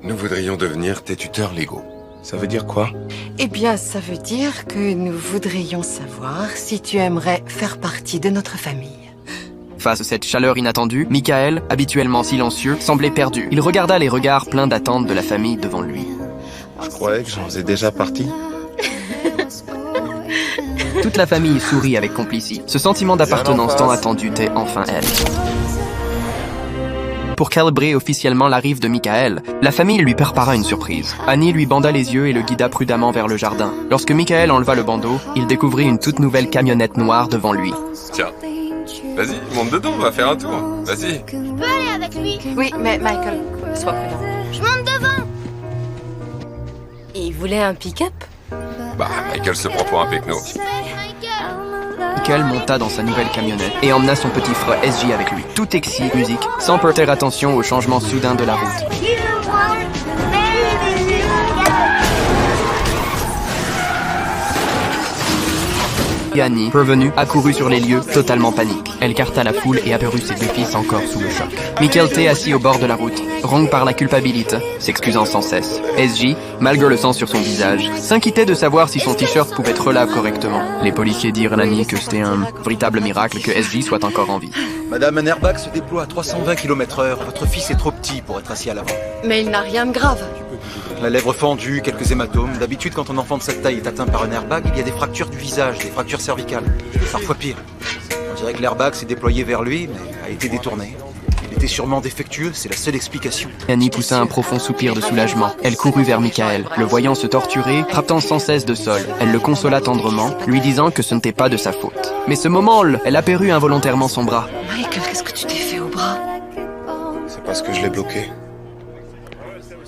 Nous voudrions devenir tes tuteurs légaux. Ça veut dire quoi? Eh bien, ça veut dire que nous voudrions savoir si tu aimerais faire partie de notre famille. Face à cette chaleur inattendue, Michael, habituellement silencieux, semblait perdu. Il regarda les regards pleins d'attente de la famille devant lui. Je croyais que j'en faisais déjà partie. Toute la famille sourit avec complicie. Ce sentiment d'appartenance tant attendu était enfin elle. Pour célébrer officiellement l'arrivée de Michael, la famille lui prépara une surprise. Annie lui banda les yeux et le guida prudemment vers le jardin. Lorsque Michael enleva le bandeau, il découvrit une toute nouvelle camionnette noire devant lui. Tiens, vas-y, monte dedans, on va faire un tour. Vas-y. Je peux aller avec lui. Oui, mais Michael, sois prudent. Je monte devant. Et il voulait un pick-up? Bah, Michael se prend pour un pecno. Michael monta dans sa nouvelle camionnette et emmena son petit frère SJ avec lui. Tout excité, musique, sans porter attention au changement soudain de la route. Annie, revenue, accourut sur les lieux, totalement panique. Elle carta la foule et aperçut ses deux fils encore sous le choc. Michael T, assis au bord de la route, rong par la culpabilité, s'excusant sans cesse. SJ, malgré le sang sur son visage, s'inquiétait de savoir si son t-shirt pouvait être là correctement. Les policiers dirent à Annie que c'était un véritable miracle que SJ soit encore en vie. Madame, un airbag se déploie à 320 km/h. Votre fils est trop petit pour être assis à l'avant. Mais il n'a rien de grave. La lèvre fendue, quelques hématomes. D'habitude, quand un enfant de cette taille est atteint par un airbag, il y a des fractures du visage, des fractures cervicales. Parfois pire. On dirait que l'airbag s'est déployé vers lui, mais a été détourné. Il était sûrement défectueux, c'est la seule explication. Annie poussa un profond soupir de soulagement. Elle courut vers Michael, le voyant se torturer, frappant sans cesse de sol. Elle le consola tendrement, lui disant que ce n'était pas de sa faute. Mais ce moment, elle aperçut involontairement son bras. Michael, qu'est-ce que tu t'es fait au bras? C'est parce que je l'ai bloqué.